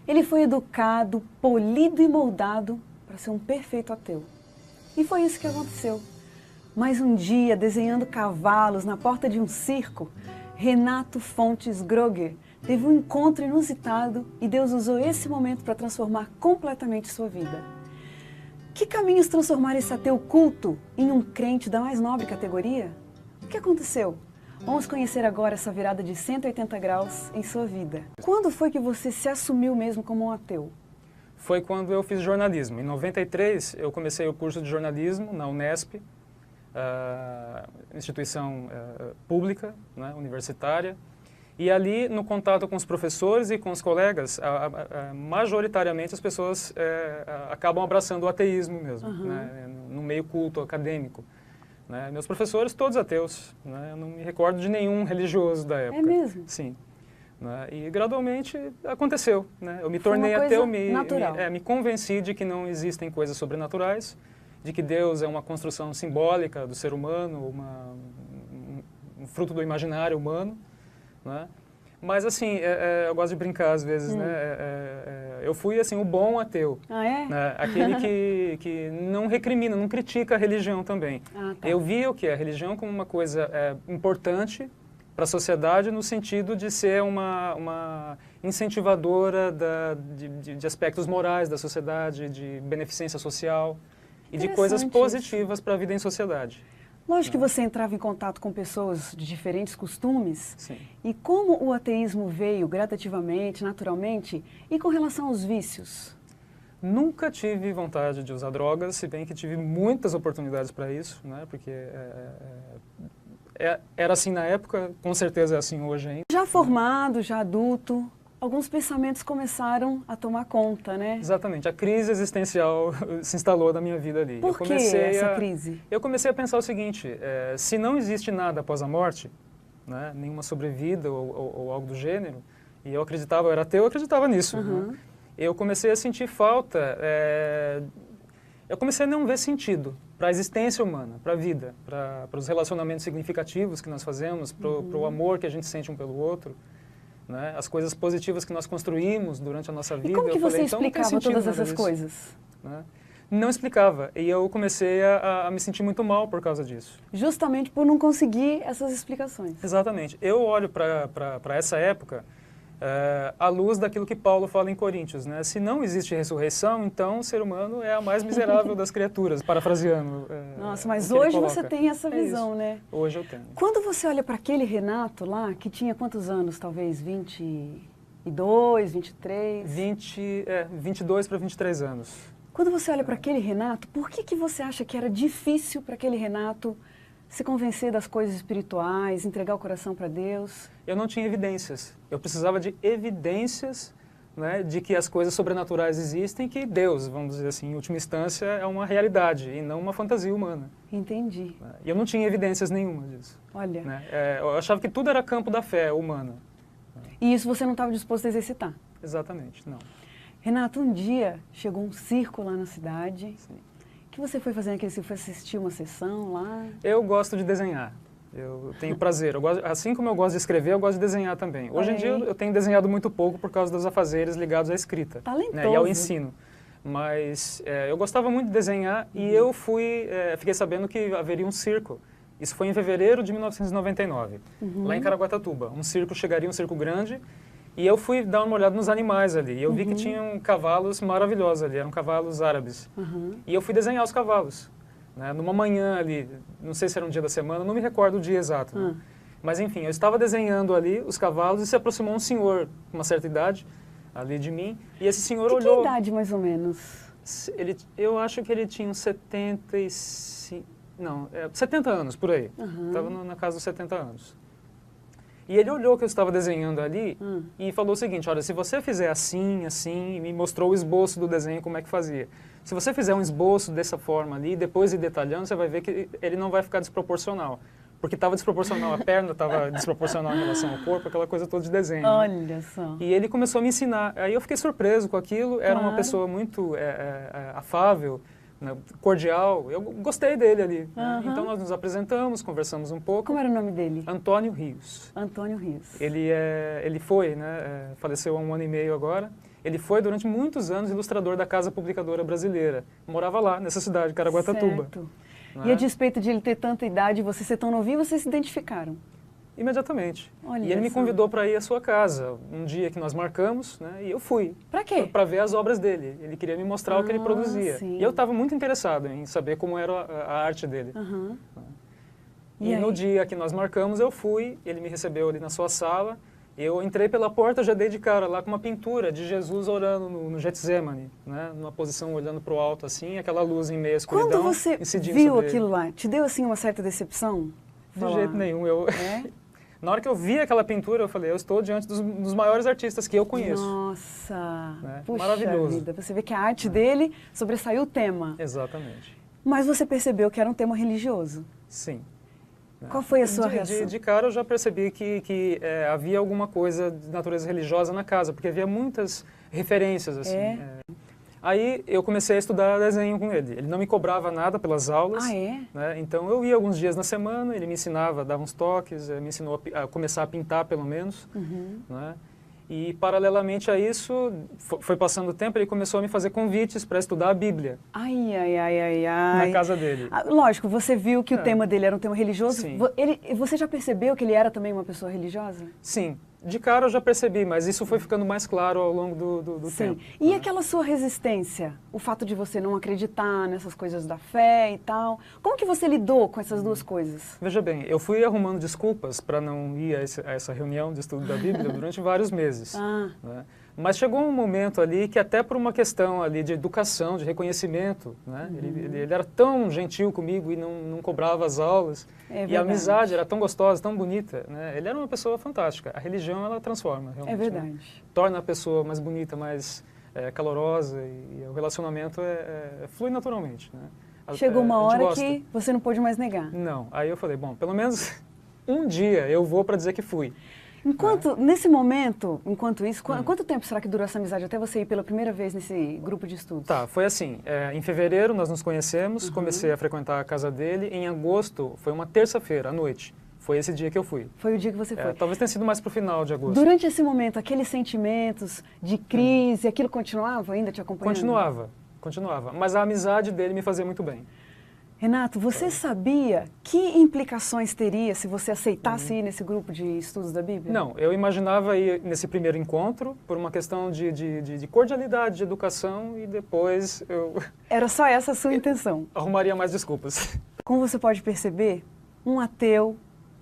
Ele foi educado, polido e moldado para ser um perfeito ateu. E foi isso que aconteceu. Mas um dia, desenhando cavalos na porta de um circo, Renato Fontes Groger teve um encontro inusitado e Deus usou esse momento para transformar completamente sua vida. Que caminhos transformar esse ateu culto em um crente da mais nobre categoria? O que aconteceu? Vamos conhecer agora essa virada de 180 graus em sua vida. Quando foi que você se assumiu mesmo como um ateu? Foi quando eu fiz jornalismo. Em 93, eu comecei o curso de jornalismo na Unesp, instituição pública, né, universitária. E ali, no contato com os professores e com os colegas, majoritariamente as pessoas acabam abraçando o ateísmo mesmo, né, no meio culto acadêmico. Né? Meus professores, todos ateus. Né? Eu não me recordo de nenhum religioso da época. É mesmo? Sim. Né? E gradualmente aconteceu. Né? Eu me tornei ateu, me convenci de que não existem coisas sobrenaturais, de que Deus é uma construção simbólica do ser humano, um fruto do imaginário humano. Né? Mas assim, eu gosto de brincar às vezes, né? Eu fui assim o bom ateu, né? Aquele que não recrimina, não critica a religião também. Tá. Eu via o que a religião como uma coisa importante para a sociedade no sentido de ser uma incentivadora de aspectos morais da sociedade, de beneficência social e de coisas positivas para a vida em sociedade. Lógico que você entrava em contato com pessoas de diferentes costumes. Sim. E como o ateísmo veio gradativamente, naturalmente, e com relação aos vícios? Nunca tive vontade de usar drogas, se bem que tive muitas oportunidades para isso, né? Porque era assim na época, com certeza é assim hoje ainda. Já formado, já adulto, alguns pensamentos começaram a tomar conta, né? Exatamente. A crise existencial se instalou na minha vida ali. Por que essa crise? Eu comecei a pensar o seguinte, se não existe nada após a morte, né, nenhuma sobrevida ou algo do gênero, e eu acreditava, eu era ateu, eu acreditava nisso. Né? Eu comecei a sentir falta, eu comecei a não ver sentido para a existência humana, para a vida, para os relacionamentos significativos que nós fazemos, para o amor que a gente sente um pelo outro. Né? As coisas positivas que nós construímos durante a nossa vida. E como que você então, explicava todas essas coisas? Né? Não explicava. E eu comecei a me sentir muito mal por causa disso. Justamente por não conseguir essas explicações. Exatamente. Eu olho para essa época à luz daquilo que Paulo fala em Coríntios. Né? Se não existe ressurreição, então o ser humano é a mais miserável das criaturas, parafraseando. Nossa, mas hoje você tem essa visão, né? Hoje eu tenho. Quando você olha para aquele Renato lá, que tinha quantos anos? Talvez 22, 23? 22 para 23 anos. Quando você olha para aquele Renato, por que você acha que era difícil para aquele Renato se convencer das coisas espirituais, entregar o coração para Deus? Eu não tinha evidências. Eu precisava de evidências, né, de que as coisas sobrenaturais existem, que Deus, vamos dizer assim, em última instância, é uma realidade e não uma fantasia humana. Entendi. E eu não tinha evidências nenhuma disso. Olha. Né? Eu achava que tudo era campo da fé humana. E isso você não estava disposto a exercitar? Exatamente, não. Renato, um dia chegou um circo lá na cidade. Sim. O que você foi fazer naquele circo? Foi assistir uma sessão lá? Eu gosto de desenhar. Eu tenho prazer. Assim como eu gosto de escrever, eu gosto de desenhar também. Hoje em dia eu tenho desenhado muito pouco por causa dos afazeres ligados à escrita. Talentoso. Né, e ao ensino. Mas eu gostava muito de desenhar e eu fiquei sabendo que haveria um circo. Isso foi em fevereiro de 1999, lá em Caraguatatuba. Um circo grande. E eu fui dar uma olhada nos animais ali. E eu vi que tinham cavalos maravilhosos ali, eram cavalos árabes. E eu fui desenhar os cavalos. Né, numa manhã ali, não sei se era um dia da semana, não me recordo o dia exato. Né? Mas enfim, eu estava desenhando ali os cavalos e se aproximou um senhor com uma certa idade ali de mim. E esse senhor olhou... Que idade mais ou menos? Eu acho que ele tinha uns 70 anos, por aí. Estava na casa dos 70 anos. E ele olhou o que eu estava desenhando ali e falou o seguinte, olha, se você fizer assim, assim, e me mostrou o esboço do desenho, como é que fazia. Se você fizer um esboço dessa forma ali, depois ir detalhando, você vai ver que ele não vai ficar desproporcional. Porque estava desproporcional, a perna estava desproporcional em relação ao corpo, aquela coisa toda de desenho. Olha só. E ele começou a me ensinar. Aí eu fiquei surpreso com aquilo, era uma pessoa muito afável, né, cordial, eu gostei dele ali. Então nós nos apresentamos, conversamos um pouco. Como era o nome dele? Antônio Rios. Antônio Rios. Ele foi, né, faleceu há 1 ano e meio agora. Ele foi, durante muitos anos, ilustrador da Casa Publicadora Brasileira. Morava lá, nessa cidade, Caraguatatuba. Certo. Né? E a despeito de ele ter tanta idade e você ser tão novinho, vocês se identificaram? Imediatamente. Olha E ele me só. convidou para ir à sua casa, um dia que nós marcamos, né? E eu fui. Pra quê? Para ver as obras dele. Ele queria me mostrar o que ele produzia. Sim. E eu estava muito interessado em saber como era a arte dele. Aham. E no dia que nós marcamos, eu fui, ele me recebeu ali na sua sala. Eu entrei pela porta, já dei de cara lá com uma pintura de Jesus orando no Getsemane, né? Numa posição olhando para o alto assim, aquela luz em meia escuridão. Quando você incidindo viu sobre aquilo ele. lá, te deu assim uma certa decepção? De jeito nenhum. Eu... É? Na hora que eu vi aquela pintura, eu falei, eu estou diante dos maiores artistas que eu conheço. Nossa, Né? puxa Maravilhoso. vida. Você vê que a arte dele sobressaiu o tema. Exatamente. Mas você percebeu que era um tema religioso. Sim. Qual foi a sua reação? De cara eu já percebi que havia alguma coisa de natureza religiosa na casa, porque havia muitas referências assim. Aí eu comecei a estudar desenho com ele. Ele não me cobrava nada pelas aulas. Ah, é? Né? Então eu ia alguns dias na semana, ele me ensinava, dava uns toques, me ensinou a começar a pintar pelo menos. Né? E paralelamente a isso, foi passando o tempo, ele começou a me fazer convites para estudar a Bíblia. Ai, ai, ai, ai, ai. Na casa dele. Ah, lógico, você viu que o tema dele era um tema religioso. Sim. Você já percebeu que ele era também uma pessoa religiosa? Sim. De cara eu já percebi, mas isso foi ficando mais claro ao longo do Sim. tempo. E né? aquela sua resistência? O fato de você não acreditar nessas coisas da fé e tal. Como que você lidou com essas duas coisas? Veja bem, eu fui arrumando desculpas para não ir a essa reunião de estudo da Bíblia durante vários meses. Né? Mas chegou um momento ali que até por uma questão ali de educação, de reconhecimento, né? Ele era tão gentil comigo e não cobrava as aulas. E a amizade era tão gostosa, tão bonita. Né? Ele era uma pessoa fantástica. A religião, ela transforma, realmente. É verdade. Né? Torna a pessoa mais bonita, mais calorosa e o relacionamento flui naturalmente. Né? Chegou uma hora que você não pôde mais negar. Não. Aí eu falei, bom, pelo menos um dia eu vou para dizer que fui. Nesse momento, enquanto isso, quanto tempo será que durou essa amizade até você ir pela primeira vez nesse grupo de estudos? Tá, foi assim, em fevereiro nós nos conhecemos, comecei a frequentar a casa dele, em agosto, foi uma terça-feira, à noite, foi esse dia que eu fui. Foi o dia que você foi? Talvez tenha sido mais pro final de agosto. Durante esse momento, aqueles sentimentos de crise, aquilo continuava ainda te acompanhando? Continuava, mas a amizade dele me fazia muito bem. Renato, você sabia que implicações teria se você aceitasse ir nesse grupo de estudos da Bíblia? Não, eu imaginava ir nesse primeiro encontro por uma questão de cordialidade, de educação e depois eu... Era só essa a sua intenção? Arrumaria mais desculpas. Como você pode perceber, um ateu,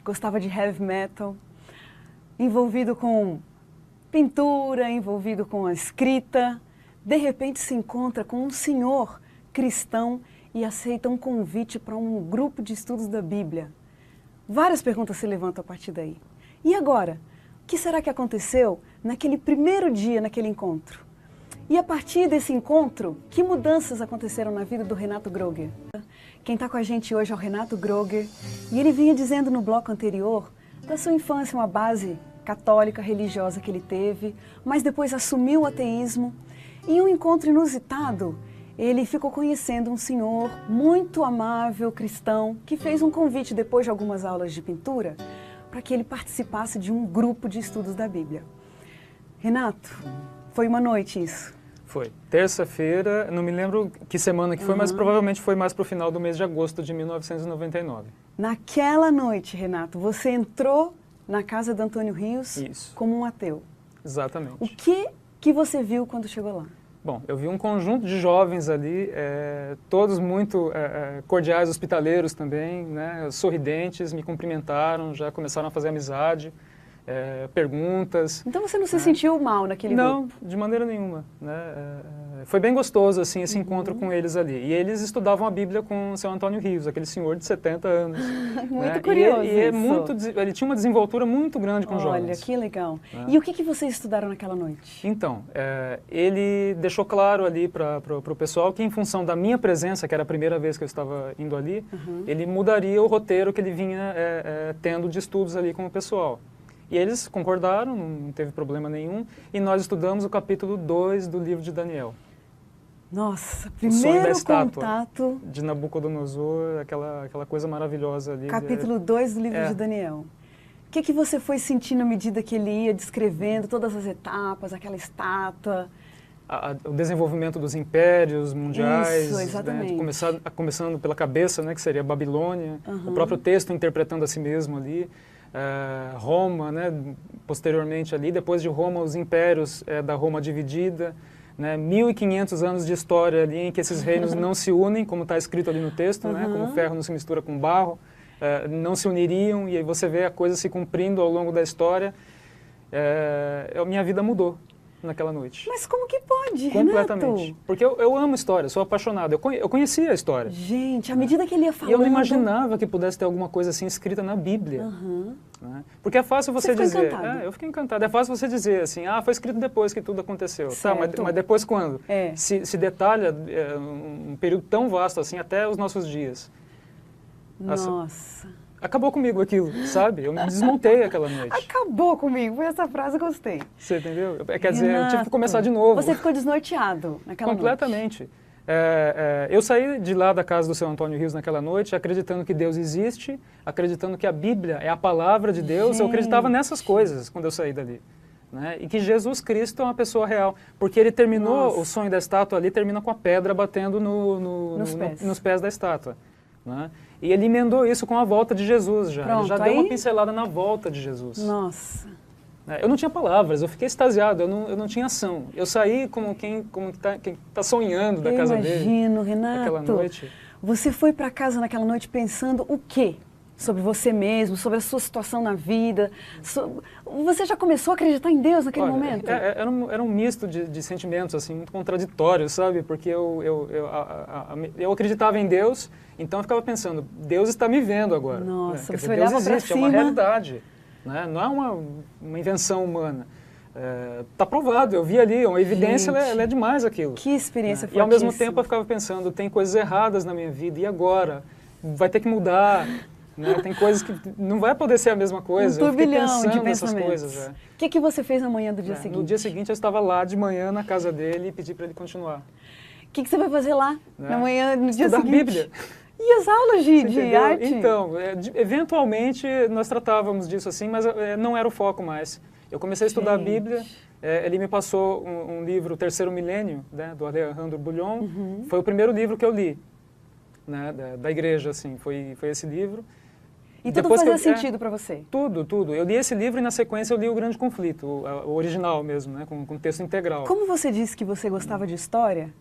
gostava de heavy metal, envolvido com pintura, envolvido com a escrita, de repente se encontra com um senhor cristão e aceita um convite para um grupo de estudos da Bíblia. Várias perguntas se levantam a partir daí. E agora? O que será que aconteceu naquele primeiro dia, naquele encontro? E a partir desse encontro, que mudanças aconteceram na vida do Renato Groger? Quem está com a gente hoje é o Renato Groger, e ele vinha dizendo no bloco anterior da sua infância, uma base católica, religiosa que ele teve, mas depois assumiu o ateísmo. E em um encontro inusitado, ele ficou conhecendo um senhor muito amável, cristão, que fez um convite depois de algumas aulas de pintura para que ele participasse de um grupo de estudos da Bíblia. Renato, foi uma noite isso? Foi. Terça-feira, não me lembro que semana que foi, mas provavelmente foi mais para o final do mês de agosto de 1999. Naquela noite, Renato, você entrou na casa de Antônio Rios como um ateu. Exatamente. O que você viu quando chegou lá? Bom, eu vi um conjunto de jovens ali, todos muito cordiais, hospitaleiros também, né, sorridentes, me cumprimentaram, já começaram a fazer amizade, perguntas. Então você não se sentiu mal naquele grupo? Não, de maneira nenhuma. Né? Foi bem gostoso assim, esse encontro com eles ali. E eles estudavam a Bíblia com o seu Antônio Rios, aquele senhor de 70 anos. Muito curioso ele tinha uma desenvoltura muito grande com jovens. Olha, que legal. E o que vocês estudaram naquela noite? Então, ele deixou claro ali para o pessoal que em função da minha presença, que era a primeira vez que eu estava indo ali, ele mudaria o roteiro que ele vinha tendo de estudos ali com o pessoal. E eles concordaram, não teve problema nenhum, e nós estudamos o capítulo 2 do livro de Daniel. Nossa, primeiro contato de Nabucodonosor, aquela coisa maravilhosa ali. Capítulo 2 do livro de Daniel. O que você foi sentindo à medida que ele ia descrevendo todas as etapas, aquela estátua? o desenvolvimento dos impérios mundiais, Isso, exatamente. né, começando pela cabeça, né, que seria a Babilônia, Uhum. o próprio texto interpretando a si mesmo ali, Roma, né, posteriormente ali, depois de Roma, os impérios da Roma dividida, né, 1500 anos de história ali em que esses reinos não se unem, como está escrito ali no texto, né, como o ferro não se mistura com barro, não se uniriam, e aí você vê a coisa se cumprindo ao longo da história. Minha vida mudou naquela noite. Mas como que pode, Completamente. Renato? Porque eu amo história, sou apaixonado. Eu conhecia a história. Gente, à medida que ele ia falando... E eu não imaginava que pudesse ter alguma coisa assim escrita na Bíblia. Uhum. Né? Porque é fácil você ficou dizer... encantado. eu fiquei encantado. É fácil você dizer assim, foi escrito depois que tudo aconteceu. Certo. Tá, mas depois quando? É. Se detalha um período tão vasto assim, até os nossos dias. Nossa. Acabou comigo aquilo, sabe? Eu me desmontei aquela noite. Acabou comigo. Essa frase eu gostei. Você entendeu? Quer dizer, eu tive Renato, que começar de novo. Você ficou desnorteado naquela noite. Completamente. Eu saí de lá da casa do seu Antônio Rios naquela noite acreditando que Deus existe, acreditando que a Bíblia é a palavra de Deus. Eu acreditava nessas coisas quando eu saí dali. Né? E que Jesus Cristo é uma pessoa real. Porque ele terminou, Nossa. o sonho da estátua ali termina com a pedra batendo nos pés da estátua. Né? E ele emendou isso com a volta de Jesus já. Pronto, ele já deu uma pincelada na volta de Jesus. Nossa. Eu não tinha palavras, eu fiquei extasiado, eu não tinha ação. Eu saí como quem tá sonhando da casa dele. Imagino, Renato. Aquela noite. Você foi para casa naquela noite pensando o quê? Sobre você mesmo, sobre a sua situação na vida. Você já começou a acreditar em Deus naquele momento? Era um misto de sentimentos, assim, muito contraditórios, sabe? Porque eu acreditava em Deus, então eu ficava pensando, Deus está me vendo agora. Nossa, né? você Deus olhava para existe, cima. é uma realidade. Né? Não é uma invenção humana. Está provado, eu vi ali, uma evidência, ela é demais aquilo. Que experiência E ao mesmo fortíssima. tempo eu ficava pensando, tem coisas erradas na minha vida, e agora? Vai ter que mudar. Né? Tem coisas que não vai poder ser a mesma coisa. Um turbilhão eu fiquei pensando de nessas pensamentos. coisas. O que você fez na manhã do dia seguinte? No dia seguinte eu estava lá de manhã na casa dele e pedi para ele continuar. O que você vai fazer lá na manhã, no dia Estudar seguinte? Bíblia. E as aulas de arte? Então, eventualmente nós tratávamos disso assim, mas não era o foco mais. Eu comecei a estudar a Bíblia, ele me passou um livro, O Terceiro Milênio, né, do Alejandro Bullion. Foi o primeiro livro que eu li, né, da igreja, assim, foi esse livro. E tudo Depois fazia sentido para você? Tudo. Eu li esse livro e na sequência eu li O Grande Conflito, o original mesmo, né, com texto integral. Como você disse que você gostava de história,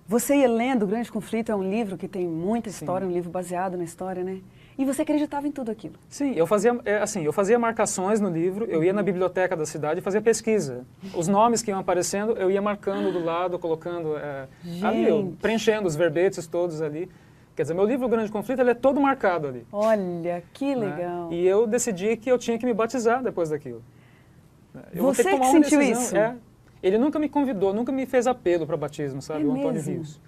você ia lendo O Grande Conflito, é um livro que tem muita história, um livro baseado na história, né? E você acreditava em tudo aquilo? Sim, eu fazia marcações no livro, eu ia na biblioteca da cidade e fazia pesquisa. Os nomes que iam aparecendo, eu ia marcando do lado, colocando, ali, preenchendo os verbetes todos ali. Quer dizer, meu livro O Grande Conflito, ele é todo marcado ali. Olha, que legal. Né? E eu decidi que eu tinha que me batizar depois daquilo. Você que sentiu isso? Ele nunca me convidou, nunca me fez apelo para batismo, sabe? O Antônio Rios.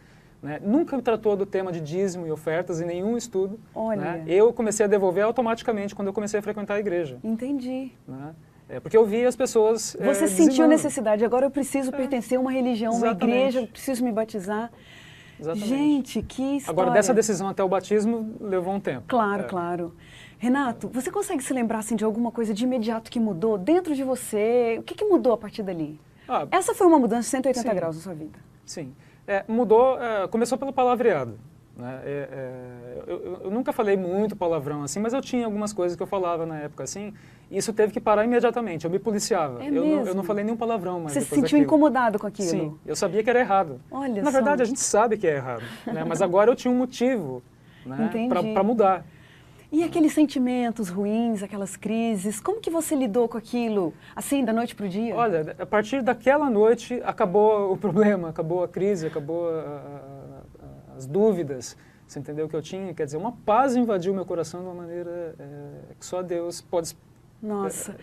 Né? Nunca me tratou do tema de dízimo e ofertas em nenhum estudo. Olha. Né? Eu comecei a devolver automaticamente quando eu comecei a frequentar a igreja. Entendi. Né? Porque eu vi as pessoas Você sentiu necessidade, agora eu preciso pertencer a uma religião, uma igreja, eu preciso me batizar. Exatamente. Gente, que história. Agora, dessa decisão até o batismo, levou um tempo. Claro, claro. Renato, você consegue se lembrar assim, de alguma coisa de imediato que mudou dentro de você? O que mudou a partir dali? Essa foi uma mudança de 180 graus na sua vida. Sim. Mudou, começou pelo palavreado. Né? Eu nunca falei muito palavrão assim, mas eu tinha algumas coisas que eu falava na época assim, e isso teve que parar imediatamente, eu me policiava. Eu não falei nenhum palavrão mais. Você se sentiu incomodado com aquilo? Sim, eu sabia que era errado. Olha na verdade, a gente sabe que é errado, né? Mas agora eu tinha um motivo, né, para mudar. E aqueles sentimentos ruins, aquelas crises, como que você lidou com aquilo, assim, da noite para o dia? Olha, a partir daquela noite acabou o problema, acabou a crise, acabou as dúvidas, você entendeu, que eu tinha? Quer dizer, uma paz invadiu meu coração de uma maneira que só Deus pode... Nossa.